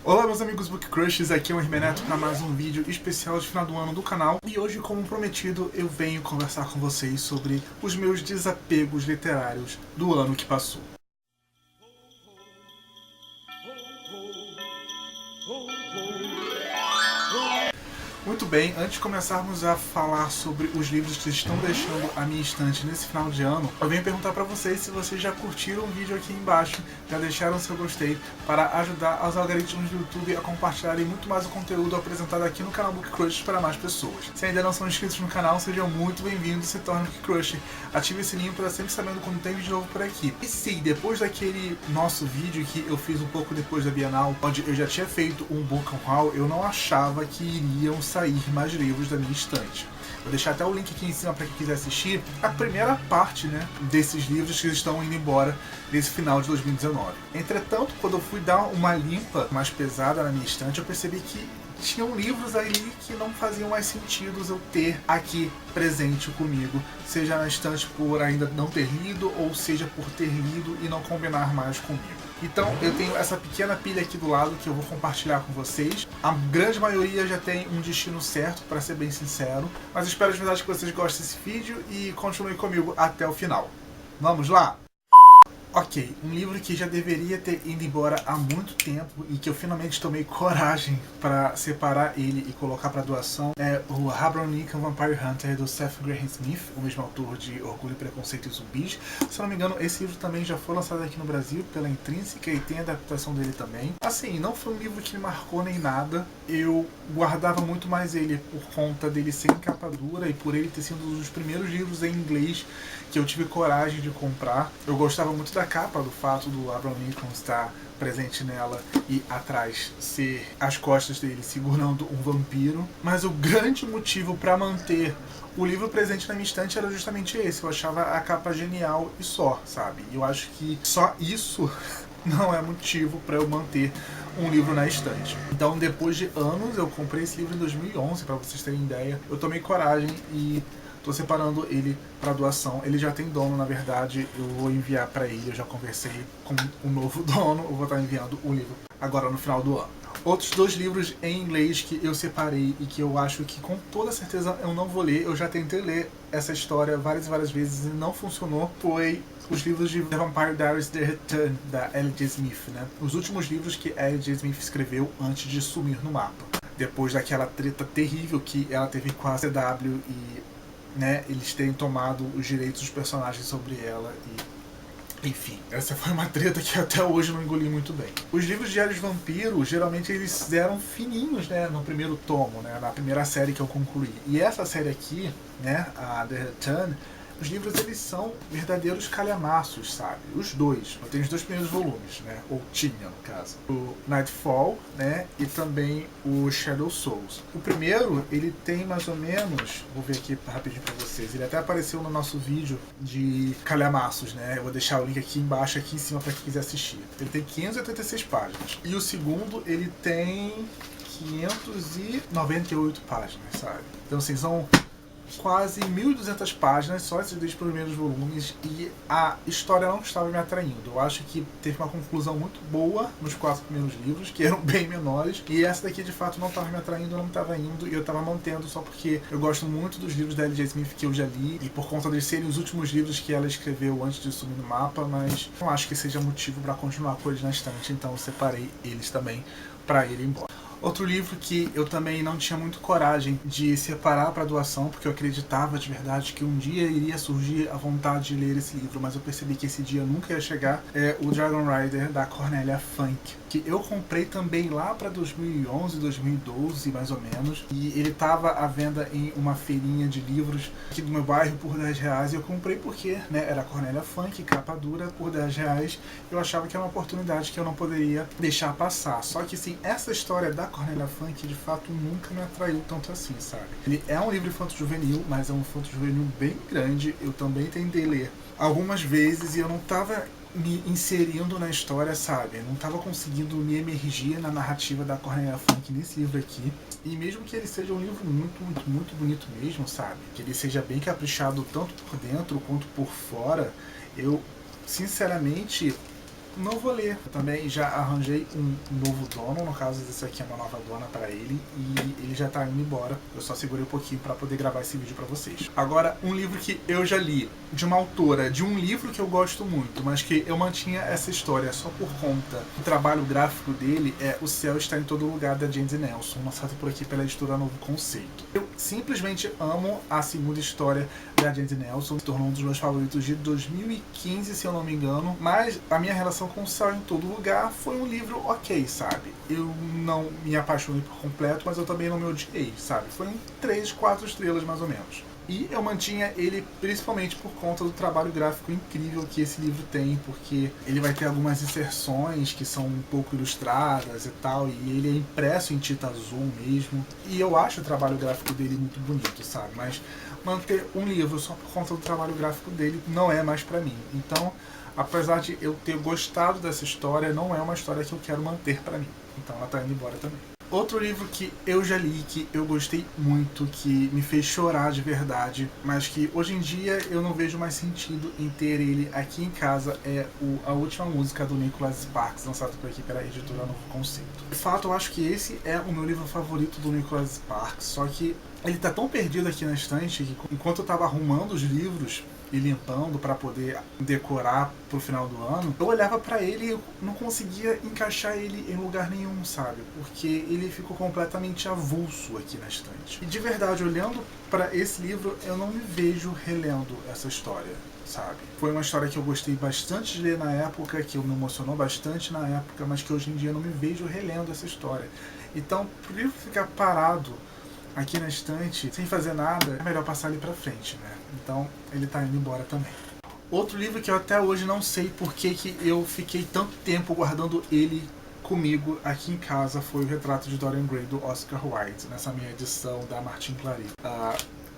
Olá meus amigos Book Crushers, aqui é o Hermes Neto para mais um vídeo especial de final do ano do canal. E hoje, como prometido, eu venho conversar com vocês sobre os meus desapegos literários do ano que passou. Muito bem, antes de começarmos a falar sobre os livros que estão deixando a minha estante nesse final de ano, eu venho perguntar para vocês se vocês já curtiram o vídeo aqui embaixo, já deixaram seu gostei, para ajudar os algoritmos do YouTube a compartilharem muito mais o conteúdo apresentado aqui no canal Book Crushers para mais pessoas. Se ainda não são inscritos no canal, sejam muito bem-vindos e se tornem Book Crusher. Ative o sininho para sempre sabendo quando tem vídeo novo por aqui. E sim, depois daquele nosso vídeo que eu fiz um pouco depois da Bienal, onde eu já tinha feito um book haul, eu não achava que iriam sair mais livros da minha estante. Vou deixar até o link aqui em cima para quem quiser assistir a primeira parte, desses livros que estão indo embora nesse final de 2019. Entretanto, quando eu fui dar uma limpa mais pesada na minha estante, eu percebi que tinham livros ali que não faziam mais sentido eu ter aqui presente comigo, seja na estante por ainda não ter lido, ou seja por ter lido e não combinar mais comigo. Então eu tenho essa pequena pilha aqui do lado que eu vou compartilhar com vocês. A grande maioria já tem um destino certo, para ser bem sincero, mas espero de verdade que vocês gostem desse vídeo e continuem comigo até o final. Vamos lá? Ok, um livro que já deveria ter ido embora há muito tempo e que eu finalmente tomei coragem para separar ele e colocar para doação é o Abraham Lincoln Vampire Hunter, do Seth Grahame Smith, o mesmo autor de Orgulho, Preconceito e Zumbis. Se eu não me engano, esse livro também já foi lançado aqui no Brasil pela Intrínseca e tem a adaptação dele também. Assim, não foi um livro que me marcou nem nada, eu guardava muito mais ele por conta dele ser em capa dura e por ele ter sido um dos primeiros livros em inglês que eu tive coragem de comprar. Eu gostava muito da capa, do fato do Abraham Lincoln estar presente nela e atrás ser as costas dele segurando um vampiro. Mas o grande motivo para manter o livro presente na minha estante era justamente esse. Eu achava a capa genial e só, sabe? E eu acho que só isso não é motivo para eu manter um livro na estante. Então, depois de anos, eu comprei esse livro em 2011, para vocês terem ideia. Eu tomei coragem e tô separando ele para doação. Ele já tem dono, na verdade, eu vou enviar para ele. Eu já conversei com o novo dono, eu vou estar enviando o livro agora no final do ano. Outros dois livros em inglês que eu separei e que eu acho que com toda certeza eu não vou ler, eu já tentei ler essa história várias e várias vezes e não funcionou, foi os livros de The Vampire Diaries The Return, da L.J. Smith, Os últimos livros que L.J. Smith escreveu antes de sumir no mapa. Depois daquela treta terrível que ela teve com a CW e eles terem tomado os direitos dos personagens sobre ela e... Enfim, essa foi uma treta que até hoje eu não engoli muito bem. Os livros de Diários Vampiro, geralmente eles eram fininhos, no primeiro tomo, na primeira série que eu concluí. E essa série aqui, a The Return, os livros eles são verdadeiros calhamaços, sabe? Os dois. Eu tenho os dois primeiros volumes, ou tinha no caso. O Nightfall, e também o Shadow Souls. O primeiro, ele tem mais ou menos, vou ver aqui rapidinho pra vocês, ele até apareceu no nosso vídeo de calhamaços, Eu vou deixar o link aqui embaixo, aqui em cima pra quem quiser assistir. Ele tem 586 páginas. E o segundo, ele tem 598 páginas, sabe? Então assim, são quase 1.200 páginas, só esses dois primeiros volumes, e a história não estava me atraindo. Eu acho que teve uma conclusão muito boa nos 4 primeiros livros, que eram bem menores, e essa daqui de fato não estava me atraindo, não estava indo, e eu estava mantendo só porque eu gosto muito dos livros da L.J. Smith que eu já li, e por conta de serem os últimos livros que ela escreveu antes de sumir no mapa, mas não acho que seja motivo para continuar com eles na estante, então eu separei eles também para ir embora. Outro livro que eu também não tinha muito coragem de separar para doação, porque eu acreditava de verdade que um dia iria surgir a vontade de ler esse livro, mas eu percebi que esse dia nunca ia chegar, é o Dragon Rider, da Cornelia Funk, que eu comprei também lá para 2011, 2012, mais ou menos, e ele estava à venda em uma feirinha de livros aqui do meu bairro por R$10, e eu comprei porque, era Cornelia Funk, capa dura, por R$10, eu achava que era uma oportunidade que eu não poderia deixar passar. Só que, assim, essa história da Cornelia Funk, de fato, nunca me atraiu tanto assim, sabe? Ele é um livro infanto-juvenil, mas é um infanto-juvenil bem grande. Eu também tentei ler algumas vezes e eu não estava me inserindo na história, sabe? Eu não estava conseguindo me emergir na narrativa da Cornelia Funk nesse livro aqui. E mesmo que ele seja um livro muito bonito mesmo, sabe? Que ele seja bem caprichado tanto por dentro quanto por fora, eu, sinceramente, não vou ler. Eu também já arranjei um novo dono, no caso esse aqui é uma nova dona para ele, e ele já tá indo embora. Eu só segurei um pouquinho para poder gravar esse vídeo para vocês. Agora, um livro que eu já li, de uma autora, de um livro que eu gosto muito, mas que eu mantinha essa história só por conta do trabalho gráfico dele, é O Céu Está em Todo Lugar, da Jandy Nelson, lançado por aqui pela editora Novo Conceito. Eu simplesmente amo a segunda história da Jandy Nelson, se tornou um dos meus favoritos de 2015, se eu não me engano, mas a minha relação com O Céu em Todo Lugar foi um livro ok, sabe? Eu não me apaixonei por completo, mas eu também não me odiei, sabe? Foi um 3, 4 estrelas mais ou menos. E eu mantinha ele principalmente por conta do trabalho gráfico incrível que esse livro tem, porque ele vai ter algumas inserções que são um pouco ilustradas e tal, e ele é impresso em tinta azul mesmo. E eu acho o trabalho gráfico dele muito bonito, sabe? Mas manter um livro só por conta do trabalho gráfico dele não é mais pra mim. Então, apesar de eu ter gostado dessa história, não é uma história que eu quero manter pra mim. Então ela tá indo embora também. Outro livro que eu já li, que eu gostei muito, que me fez chorar de verdade, mas que hoje em dia eu não vejo mais sentido em ter ele aqui em casa, é A Última Música, do Nicholas Sparks, lançado por aqui pela editora Novo Conceito. De fato, eu acho que esse é o meu livro favorito do Nicholas Sparks, só que ele tá tão perdido aqui na estante que enquanto eu tava arrumando os livros e limpando para poder decorar pro final do ano, eu olhava para ele e eu não conseguia encaixar ele em lugar nenhum, sabe? Porque ele ficou completamente avulso aqui na estante. E de verdade, olhando para esse livro, eu não me vejo relendo essa história, sabe? Foi uma história que eu gostei bastante de ler na época, que me emocionou bastante na época, mas que hoje em dia eu não me vejo relendo essa história. Então, por ele ficar parado aqui na estante, sem fazer nada, é melhor passar ele pra frente, né? Então, ele tá indo embora também. Outro livro que eu até hoje não sei por que eu fiquei tanto tempo guardando ele comigo aqui em casa foi O Retrato de Dorian Gray, do Oscar Wilde, nessa minha edição da Martin Clary.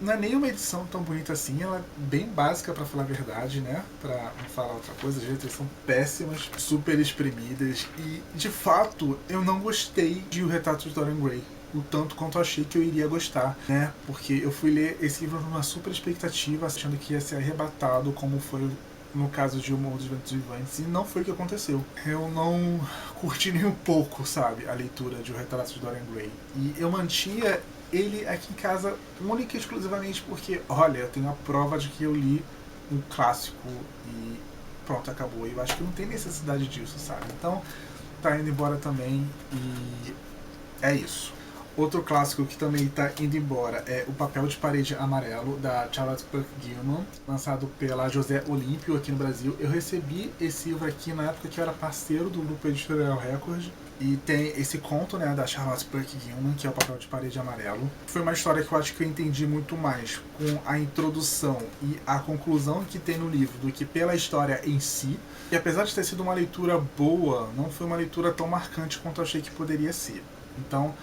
Não é nem uma edição tão bonita assim, ela é bem básica pra falar a verdade, né? Pra não falar outra coisa, as letras são péssimas, super espremidas, e de fato eu não gostei de O Retrato de Dorian Gray o tanto quanto eu achei que eu iria gostar, né? Porque eu fui ler esse livro numa super expectativa, achando que ia ser arrebatado, como foi no caso de O Morro dos Ventos Vivantes, e não foi o que aconteceu. Eu não curti nem um pouco, sabe, a leitura de O Retrato de Dorian Gray. E eu mantinha ele aqui em casa única e exclusivamente porque, olha, eu tenho a prova de que eu li um clássico e pronto, acabou. Eu acho que não tem necessidade disso, sabe? Então, tá indo embora também e é isso. Outro clássico que também está indo embora é O Papel de Parede Amarelo, da Charlotte Perkins Gilman, lançado pela José Olímpio aqui no Brasil. Eu recebi esse livro aqui na época que eu era parceiro do grupo Editorial Record. E tem esse conto, né, da Charlotte Perkins Gilman, que é O Papel de Parede Amarelo. Foi uma história que eu acho que eu entendi muito mais com a introdução e a conclusão que tem no livro do que pela história em si. E apesar de ter sido uma leitura boa, não foi uma leitura tão marcante quanto eu achei que poderia ser. Então,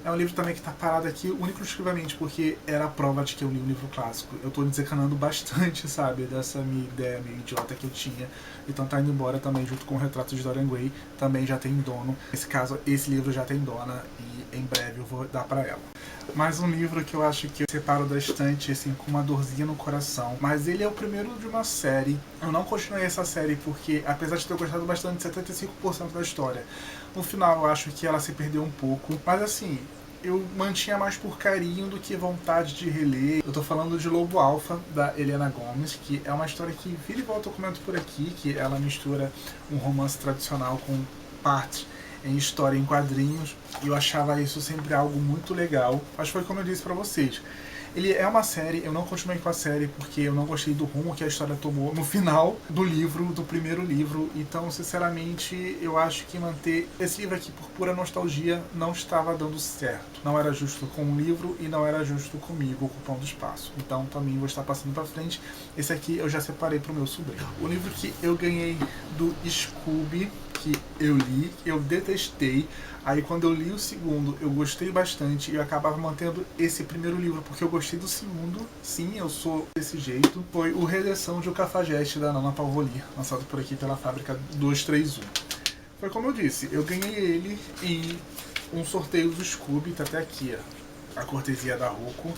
é um livro também que está parado aqui, único e exclusivamente porque era a prova de que eu li um livro clássico. Eu estou desencanando bastante, sabe, dessa minha ideia meio idiota que eu tinha. Então tá indo embora também, junto com O Retrato de Dorian Gray, também já tem dono. Nesse caso, esse livro já tem dona e em breve eu vou dar para ela. Mais um livro que eu acho que eu separo da estante, assim, com uma dorzinha no coração. Mas ele é o primeiro de uma série. Eu não continuei essa série porque, apesar de ter gostado bastante de 75% da história, no final eu acho que ela se perdeu um pouco. Mas assim, eu mantinha mais por carinho do que vontade de reler. Eu tô falando de Lobo Alfa, da Helena Gomes, que é uma história que vira e volta eu comento por aqui, que ela mistura um romance tradicional com parte em história em quadrinhos, e eu achava isso sempre algo muito legal. Acho que foi como eu disse pra vocês. Ele é uma série, eu não continuei com a série porque eu não gostei do rumo que a história tomou no final do livro, do primeiro livro. Então, sinceramente, eu acho que manter esse livro aqui por pura nostalgia não estava dando certo. Não era justo com o livro e não era justo comigo ocupando espaço. Então, também vou estar passando pra frente. Esse aqui eu já separei pro meu sobrinho. O livro que eu ganhei do Scooby, que eu li, eu detestei. Aí quando eu li o segundo, eu gostei bastante e eu acabava mantendo esse primeiro livro, porque eu gostei do segundo. Sim, eu sou desse jeito. Foi o Redenção de O Cafajeste, da Nana Pavolli, lançado por aqui pela Fábrica 231. Foi como eu disse, eu ganhei ele em um sorteio do Scooby, tá até aqui, ó, a cortesia da Roku.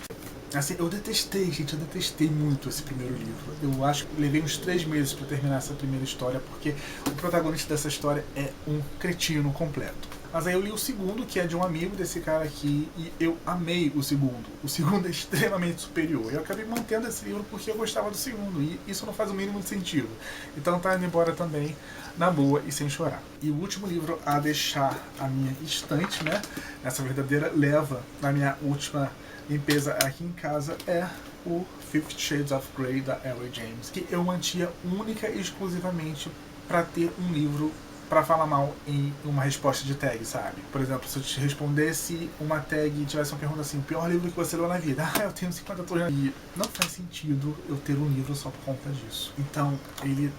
Assim, eu detestei, gente, eu detestei muito esse primeiro livro. Eu acho que levei uns 3 meses para terminar essa primeira história, porque o protagonista dessa história é um cretino completo. Mas aí eu li o segundo, que é de um amigo desse cara aqui, e eu amei o segundo. O segundo é extremamente superior. Eu acabei mantendo esse livro porque eu gostava do segundo, e isso não faz o mínimo de sentido. Então tá indo embora também, na boa e sem chorar. E o último livro a deixar a minha estante, né, nessa verdadeira leva na minha última limpeza aqui em casa, é o 50 Shades of Grey, da L.A. James, que eu mantinha única e exclusivamente para ter um livro para falar mal em uma resposta de tag, sabe? Por exemplo, se eu te respondesse uma tag e tivesse uma pergunta assim, pior livro que você leu na vida, eu tenho 50 tons, e não faz sentido eu ter um livro só por conta disso. Então, ele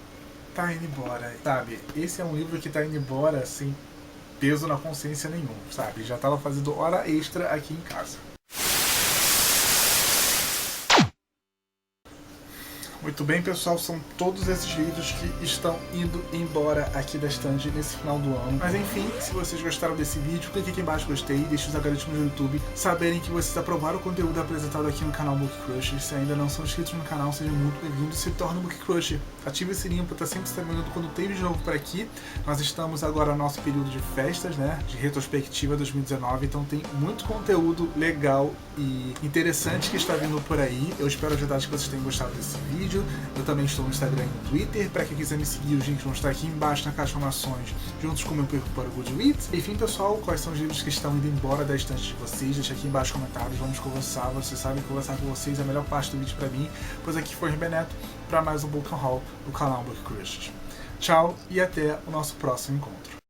tá indo embora, sabe? Esse é um livro que tá indo embora sem peso na consciência nenhum, sabe? Já tava fazendo hora extra aqui em casa. Muito bem, pessoal, são todos esses livros que estão indo embora aqui da estante nesse final do ano. Mas enfim, se vocês gostaram desse vídeo, clique aqui embaixo gostei, deixe os algoritmos do YouTube saberem que vocês aprovaram o conteúdo apresentado aqui no canal Book Crush. Se ainda não são inscritos no canal, sejam muito bem-vindos, se tornem Book Crush. Ative o sininho para estar sempre sabendo quando tem vídeo novo por aqui. Nós estamos agora no nosso período de festas, né, de retrospectiva 2019, então tem muito conteúdo legal e interessante que está vindo por aí. Eu espero de verdade que vocês tenham gostado desse vídeo. Eu também estou no Instagram e no Twitter. Para quem quiser me seguir, os links vão estar aqui embaixo na caixa de informações, juntos com o meu perfil para o Goodreads. Enfim, pessoal, quais são os livros que estão indo embora da estante de vocês? Deixa aqui embaixo nos comentários, vamos conversar. Vocês sabem que conversar com vocês é a melhor parte do vídeo para mim. Pois aqui foi o Beneto para mais um Book Haul do canal Book Crush. Tchau e até o nosso próximo encontro.